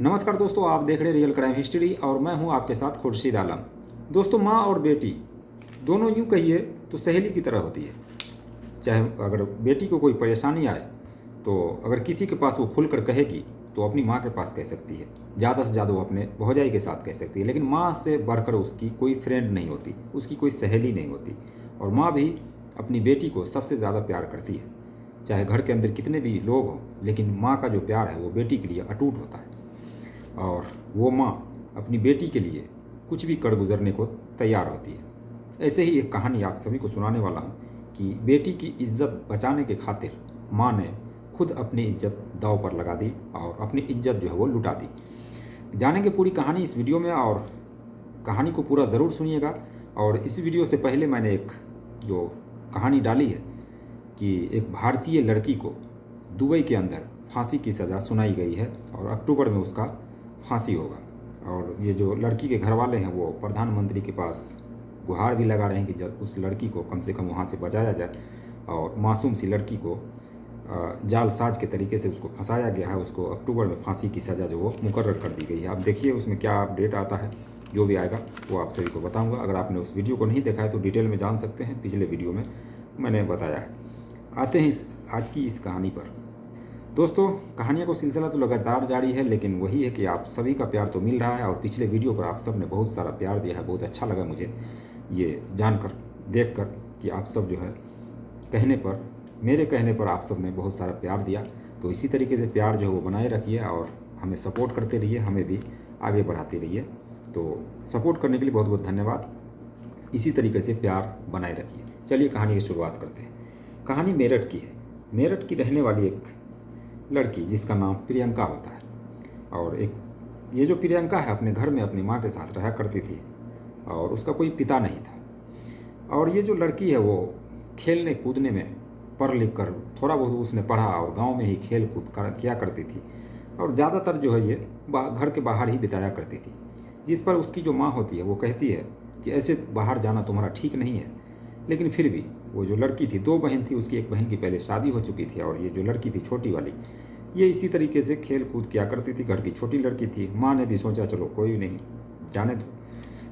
नमस्कार दोस्तों, आप देख रहे हैं रियल क्राइम हिस्ट्री और मैं हूं आपके साथ खुर्शीद आलम। दोस्तों, माँ और बेटी दोनों यूं कहिए तो सहेली की तरह होती है। चाहे अगर बेटी को कोई परेशानी आए तो अगर किसी के पास वो खुलकर कहेगी तो अपनी माँ के पास कह सकती है, ज़्यादा से ज़्यादा वो अपने भौजाई के साथ कह सकती है। लेकिन माँ से बढ़कर उसकी कोई फ्रेंड नहीं होती, उसकी कोई सहेली नहीं होती। और माँ भी अपनी बेटी को सबसे ज़्यादा प्यार करती है। चाहे घर के अंदर कितने भी लोग हों, लेकिन माँ का जो प्यार है वो बेटी के लिए अटूट होता है। और वो माँ अपनी बेटी के लिए कुछ भी कर गुजरने को तैयार होती है। ऐसे ही एक कहानी आप सभी को सुनाने वाला हूँ कि बेटी की इज्जत बचाने के खातिर माँ ने खुद अपनी इज्जत दांव पर लगा दी और अपनी इज्जत जो है वो लुटा दी। जानेंगे पूरी कहानी इस वीडियो में और कहानी को पूरा ज़रूर सुनिएगा। और इस वीडियो से पहले मैंने एक जो कहानी डाली है कि एक भारतीय लड़की को दुबई के अंदर फांसी की सज़ा सुनाई गई है और अक्टूबर में उसका फांसी होगा। और ये जो लड़की के घर वाले हैं वो प्रधानमंत्री के पास गुहार भी लगा रहे हैं कि जब उस लड़की को कम से कम वहाँ से बचाया जाए। और मासूम सी लड़की को जालसाज के तरीके से उसको फंसाया गया है। उसको अक्टूबर में फांसी की सज़ा जो वो मुकर्रर कर दी गई है। आप देखिए उसमें क्या अपडेट आता है, जो भी आएगा वो आप सभी को बताऊँगा। अगर आपने उस वीडियो को नहीं देखा है तो डिटेल में जान सकते हैं, पिछले वीडियो में मैंने बताया है। आते हैं आज की इस कहानी पर। दोस्तों, कहानियों को सिलसिला तो लगातार जारी है, लेकिन वही है कि आप सभी का प्यार तो मिल रहा है और पिछले वीडियो पर आप सब ने बहुत सारा प्यार दिया है। बहुत अच्छा लगा मुझे ये जानकर, देखकर कि आप सब जो है कहने पर, मेरे कहने पर आप सब ने बहुत सारा प्यार दिया। तो इसी तरीके से प्यार जो है वो बनाए रखिए और हमें सपोर्ट करते रहिए, हमें भी आगे बढ़ाते रहिए। तो सपोर्ट करने के लिए बहुत बहुत धन्यवाद। इसी तरीके से प्यार बनाए रखिए। चलिए कहानी की शुरुआत करते हैं। कहानी मेरठ की है। मेरठ की रहने वाली एक लड़की जिसका नाम प्रियंका होता है। और एक ये जो प्रियंका है अपने घर में अपनी माँ के साथ रहा करती थी और उसका कोई पिता नहीं था। और ये जो लड़की है वो खेलने कूदने में, पढ़ लिख कर थोड़ा बहुत उसने पढ़ा और गांव में ही खेल कूद किया करती थी। और ज़्यादातर जो है ये घर के बाहर ही बिताया करती थी। जिस पर उसकी जो माँ होती है वो कहती है कि ऐसे बाहर जाना तुम्हारा ठीक नहीं है। लेकिन फिर भी वो जो लड़की थी, दो बहन थी उसकी, एक बहन की पहले शादी हो चुकी थी और ये जो लड़की थी छोटी वाली, ये इसी तरीके से खेल कूद किया करती थी। घर की छोटी लड़की थी, माँ ने भी सोचा चलो कोई नहीं, जाने दो।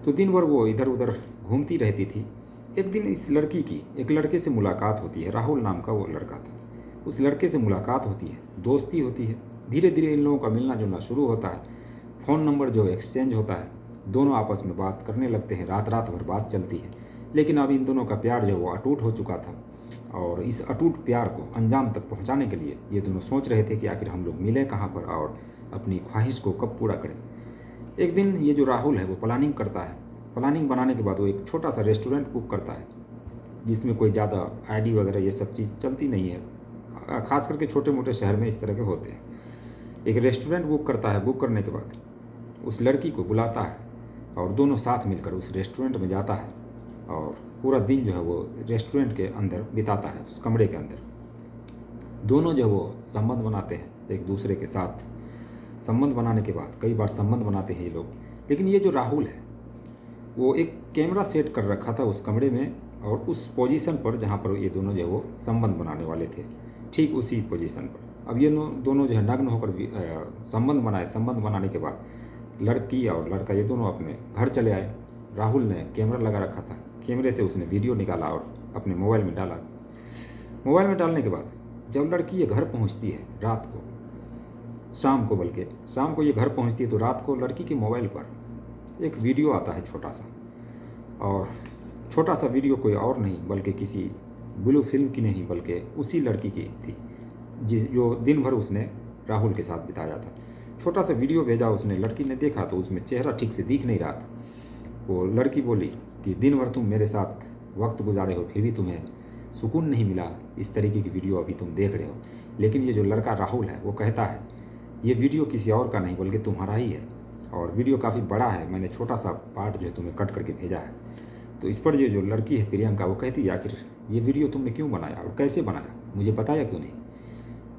तो दिन भर वो इधर उधर घूमती रहती थी। एक दिन इस लड़की की एक लड़के से मुलाकात होती है। राहुल नाम का वो लड़का था। उस लड़के से मुलाकात होती है, दोस्ती होती है। धीरे धीरे इन लोगों का मिलना जुलना शुरू होता है। फ़ोन नंबर जो एक्सचेंज होता है, दोनों आपस में बात करने लगते हैं। रात रात भर बात चलती है। लेकिन अब इन दोनों का प्यार जो वो अटूट हो चुका था। और इस अटूट प्यार को अंजाम तक पहुंचाने के लिए ये दोनों सोच रहे थे कि आखिर हम लोग मिलें कहाँ पर और अपनी ख्वाहिश को कब पूरा करें। एक दिन ये जो राहुल है वो प्लानिंग करता है। प्लानिंग बनाने के बाद वो एक छोटा सा रेस्टोरेंट बुक करता है जिसमें कोई ज़्यादा आईडी वगैरह ये सब चीज़ चलती नहीं है। खास करके छोटे मोटे शहर में इस तरह के होते हैं। एक रेस्टोरेंट बुक करता है। बुक करने के बाद उस लड़की को बुलाता है और दोनों साथ मिलकर उस रेस्टोरेंट में जाता है और पूरा दिन जो है वो रेस्टोरेंट के अंदर बिताता है, उस कमरे के अंदर। दोनों जो वो संबंध बनाते हैं एक दूसरे के साथ। संबंध बनाने के बाद कई बार संबंध बनाते हैं ये लोग। लेकिन ये जो राहुल है वो एक कैमरा सेट कर रखा था उस कमरे में और उस पोजीशन पर जहाँ पर ये दोनों जो है वो संबंध बनाने वाले थे, ठीक उसी पोजीशन पर। अब ये दोनों जो है नग्न होकर संबंध बनाए। संबंध बनाने के बाद लड़की और लड़का ये दोनों अपने घर चले आए। राहुल ने कैमरा लगा रखा था, कैमरे से उसने वीडियो निकाला और अपने मोबाइल में डाला। मोबाइल में डालने के बाद जब लड़की ये घर पहुंचती है रात को, शाम को, बल्कि शाम को ये घर पहुंचती है, तो रात को लड़की के मोबाइल पर एक वीडियो आता है छोटा सा। और छोटा सा वीडियो कोई और नहीं बल्कि किसी ब्लू फिल्म की नहीं बल्कि उसी लड़की की थी जो दिन भर उसने राहुल के साथ बिताया था। छोटा सा वीडियो भेजा उसने। लड़की ने देखा तो उसमें चेहरा ठीक से दिख नहीं रहा था। वो लड़की बोली कि दिन भर तुम मेरे साथ वक्त गुजारे हो फिर भी तुम्हें सुकून नहीं मिला, इस तरीके की वीडियो अभी तुम देख रहे हो। लेकिन ये जो लड़का राहुल है वो कहता है ये वीडियो किसी और का नहीं बल्कि तुम्हारा ही है और वीडियो काफ़ी बड़ा है, मैंने छोटा सा पार्ट जो है तुम्हें कट करके भेजा है। तो इस पर ये जो लड़की है प्रियंका वो कहती है आखिर ये वीडियो तुमने क्यों बनाया और कैसे बनाया, मुझे बताया क्यों नहीं।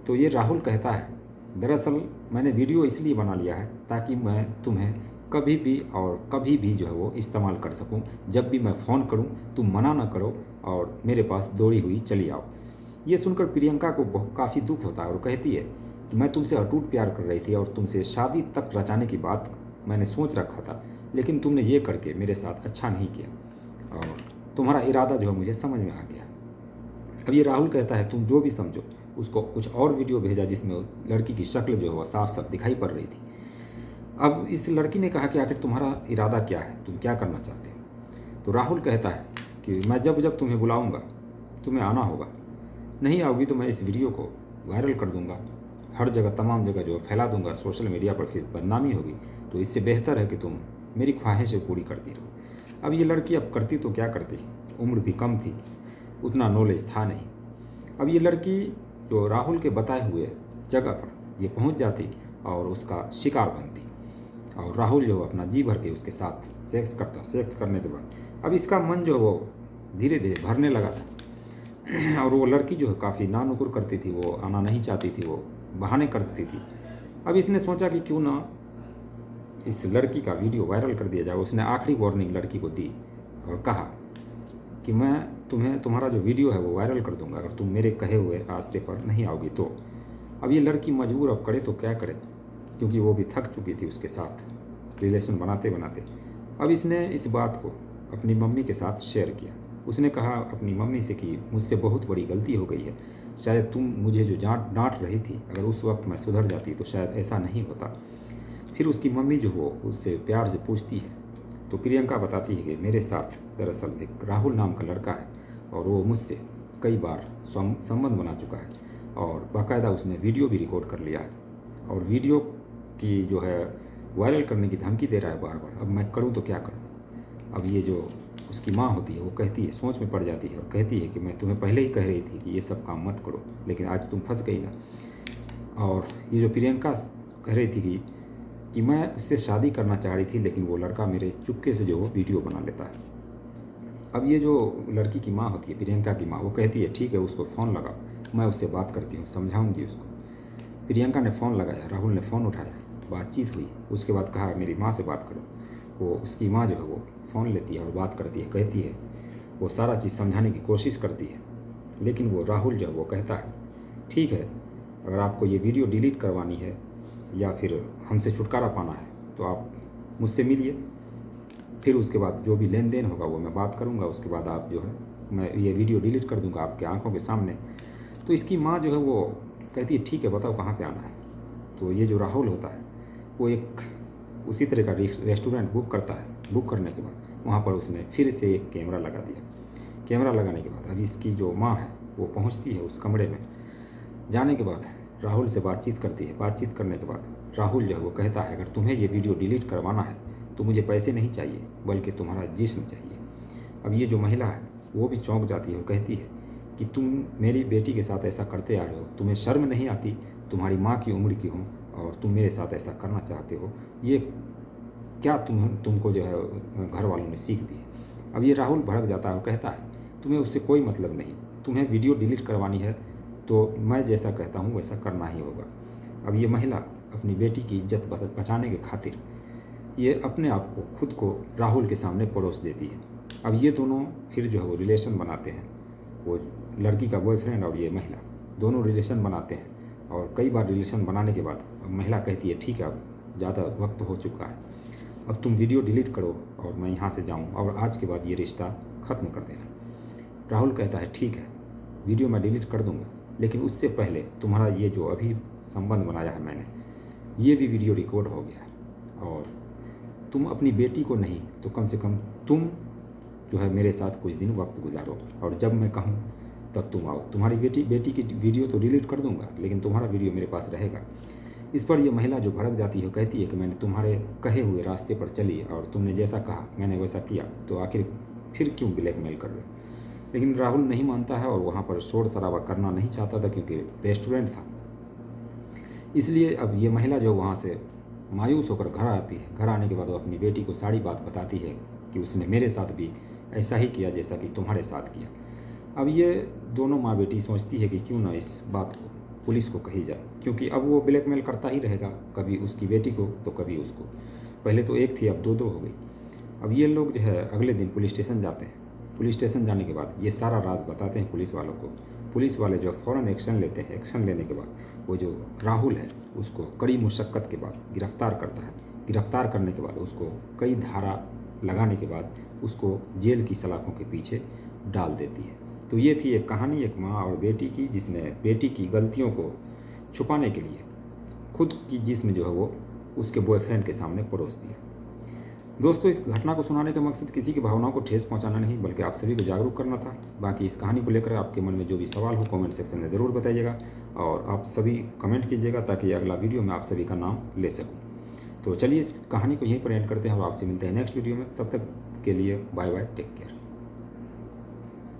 तो ये राहुल कहता है दरअसल मैंने वीडियो इसलिए बना लिया है ताकि मैं तुम्हें कभी भी और कभी भी जो है वो इस्तेमाल कर सकूं। जब भी मैं फ़ोन करूं तुम मना ना करो और मेरे पास दौड़ी हुई चली आओ। ये सुनकर प्रियंका को काफ़ी दुख होता है और कहती है कि मैं तुमसे अटूट प्यार कर रही थी और तुमसे शादी तक रचाने की बात मैंने सोच रखा था, लेकिन तुमने ये करके मेरे साथ अच्छा नहीं किया और तुम्हारा इरादा जो है मुझे समझ में आ गया। अब ये राहुल कहता है तुम जो भी समझो। उसको कुछ और वीडियो भेजा जिसमें लड़की की शक्ल जो है वह साफ साफ दिखाई पड़ रही थी। अब इस लड़की ने कहा कि आखिर तुम्हारा इरादा क्या है, तुम क्या करना चाहते हो। तो राहुल कहता है कि मैं जब जब तुम्हें बुलाऊंगा तुम्हें आना होगा, नहीं आओगी तो मैं इस वीडियो को वायरल कर दूंगा, हर जगह तमाम जगह जो फैला दूंगा, सोशल मीडिया पर फिर बदनामी होगी। तो इससे बेहतर है कि तुम मेरी ख्वाहिशें पूरी करती रहो। अब ये लड़की अब करती तो क्या करती, उम्र भी कम थी, उतना नॉलेज था नहीं। अब ये लड़की जो राहुल के बताए हुए जगह पर ये पहुंच जाती और उसका शिकार बनती और राहुल जो अपना जी भर के उसके साथ सेक्स करता। सेक्स करने के बाद अब इसका मन जो वो धीरे धीरे भरने लगा था और वो लड़की जो है काफ़ी नानुकुर करती थी, वो आना नहीं चाहती थी, वो बहाने करती थी। अब इसने सोचा कि क्यों ना इस लड़की का वीडियो वायरल कर दिया जाए। उसने आखिरी वार्निंग लड़की को दी और कहा कि मैं तुम्हारा जो वीडियो है वो वायरल कर दूंगा अगर तुम मेरे कहे हुए रास्ते पर नहीं आओगी तो। अब ये लड़की मजबूर अब करे तो क्या करे, क्योंकि वो भी थक चुकी थी उसके साथ रिलेशन बनाते बनाते। अब इसने इस बात को अपनी मम्मी के साथ शेयर किया। उसने कहा अपनी मम्मी से कि मुझसे बहुत बड़ी गलती हो गई है, शायद तुम मुझे जो डांट रही थी अगर उस वक्त मैं सुधर जाती तो शायद ऐसा नहीं होता। फिर उसकी मम्मी जो हो उससे प्यार से पूछती है तो प्रियंका बताती है कि मेरे साथ दरअसल एक राहुल नाम का लड़का है और वो मुझसे कई बार संबंध बना चुका है और बाकायदा उसने वीडियो भी रिकॉर्ड कर लिया है और वीडियो की जो है वायरल करने की धमकी दे रहा है बार बार। अब मैं करूं तो क्या करूं। अब ये जो उसकी माँ होती है वो कहती है, सोच में पड़ जाती है और कहती है कि मैं तुम्हें पहले ही कह रही थी कि ये सब काम मत करो, लेकिन आज तुम फंस गई ना। और ये जो प्रियंका कह रही थी कि मैं उससे शादी करना चाह रही थी, लेकिन वो लड़का मेरे चुपके से जो वो वीडियो बना लेता है। अब ये जो लड़की की माँ होती है, प्रियंका की माँ, वो कहती है ठीक है उसको फ़ोन लगाओ, मैं उससे बात करती हूँ, समझाऊंगी उसको। प्रियंका ने फ़ोन लगाया, राहुल ने फ़ोन उठाया, बातचीत हुई। उसके बाद कहा मेरी माँ से बात करो। वो उसकी माँ जो है वो फ़ोन लेती है और बात करती है, कहती है वो सारा चीज़ समझाने की कोशिश करती है, लेकिन वो राहुल जो है वो कहता है ठीक है अगर आपको ये वीडियो डिलीट करवानी है या फिर हमसे छुटकारा पाना है तो आप मुझसे मिलिए, फिर उसके बाद जो भी लेन देन होगा वो मैं बात करूंगा, उसके बाद आप जो है मैं ये वीडियो डिलीट कर दूंगा आपके आंखों के सामने। तो इसकी माँ जो है वो कहती है ठीक है बताओ कहाँ पे आना है। तो ये जो राहुल होता है वो एक उसी तरह का रेस्टोरेंट बुक करता है। बुक करने के बाद वहाँ पर उसने फिर से एक कैमरा लगा दिया। कैमरा लगाने के बाद अभी इसकी जो माँ है वो पहुँचती है उस कमरे में। जाने के बाद राहुल से बातचीत करती है। बातचीत करने के बाद राहुल जो है वो कहता है अगर तुम्हें ये वीडियो डिलीट करवाना है तो मुझे पैसे नहीं चाहिए बल्कि तुम्हारा जिस्म चाहिए। अब ये जो महिला है वो भी चौंक जाती है और कहती है कि तुम मेरी बेटी के साथ ऐसा करते आ रहे हो, तुम्हें शर्म नहीं आती, तुम्हारी माँ की उम्र की हूँ और तुम मेरे साथ ऐसा करना चाहते हो, ये क्या तुमको जो है घर वालों ने सीख दी। अब ये राहुल भड़क जाता है और कहता है तुम्हें उससे कोई मतलब नहीं, तुम्हें वीडियो डिलीट करवानी है तो मैं जैसा कहता हूँ वैसा करना ही होगा। अब ये महिला अपनी बेटी की इज्जत बचाने के खातिर ये अपने आप को खुद को राहुल के सामने परोस देती है। अब ये दोनों फिर जो है वो रिलेशन बनाते हैं, वो लड़की का बॉयफ्रेंड और ये महिला दोनों रिलेशन बनाते हैं और कई बार रिलेशन बनाने के बाद अब महिला कहती है ठीक है अब ज़्यादा वक्त हो चुका है, अब तुम वीडियो डिलीट करो और मैं यहाँ से जाऊँ और आज के बाद ये रिश्ता ख़त्म कर देना। राहुल कहता है ठीक है वीडियो मैं डिलीट कर दूँगा, लेकिन उससे पहले तुम्हारा ये जो अभी संबंध बनाया है मैंने, ये भी वीडियो रिकॉर्ड हो गया और तुम अपनी बेटी को नहीं तो कम से कम तुम जो है मेरे साथ कुछ दिन वक्त गुजारो और जब मैं कहूँ तब तुम आओ। तुम्हारी बेटी की वीडियो तो डिलीट कर दूंगा लेकिन तुम्हारा वीडियो मेरे पास रहेगा। इस पर यह महिला जो भड़क जाती है कहती है कि मैंने तुम्हारे कहे हुए रास्ते पर चली और तुमने जैसा कहा मैंने वैसा किया, तो आखिर फिर क्यों ब्लैकमेल कर रहे हो। लेकिन राहुल नहीं मानता है और वहाँ पर शोर शराबा करना नहीं चाहता था क्योंकि रेस्टोरेंट था। इसलिए अब ये महिला जो वहाँ से मायूस होकर घर आती है। घर आने के बाद वो अपनी बेटी को सारी बात बताती है कि उसने मेरे साथ भी ऐसा ही किया जैसा कि तुम्हारे साथ किया। अब ये दोनों माँ बेटी सोचती है कि क्यों ना इस बात को पुलिस को कही जाए, क्योंकि अब वो ब्लैकमेल करता ही रहेगा, कभी उसकी बेटी को तो कभी उसको। पहले तो एक थी अब दो हो गई। अब ये लोग जो है अगले दिन पुलिस स्टेशन जाते हैं। पुलिस स्टेशन जाने के बाद ये सारा राज बताते हैं पुलिस वालों को पुलिस वाले जो फ़ौरन एक्शन लेते हैं, एक्शन लेने के बाद वो जो राहुल है उसको कड़ी मुशक्क़त के बाद गिरफ़्तार करता है। गिरफ़्तार करने के बाद उसको कई धारा लगाने के बाद उसको जेल की सलाखों के पीछे डाल देती है। तो ये थी एक कहानी एक माँ और बेटी की, जिसने बेटी की गलतियों को छुपाने के लिए खुद की जिस्म जो है वो उसके बॉयफ्रेंड के सामने परोस दिया। दोस्तों, इस घटना को सुनाने का मकसद किसी की भावनाओं को ठेस पहुंचाना नहीं, बल्कि आप सभी को जागरूक करना था। बाकी इस कहानी को लेकर आपके मन में जो भी सवाल हो कमेंट सेक्शन में ज़रूर बताइएगा और आप सभी कमेंट कीजिएगा ताकि अगला वीडियो में आप सभी का नाम ले सकूं। तो चलिए इस कहानी को यहीं पर एंड करते हैं और आपसे मिलते हैं नेक्स्ट वीडियो में। तब तक के लिए बाय बाय, टेक केयर।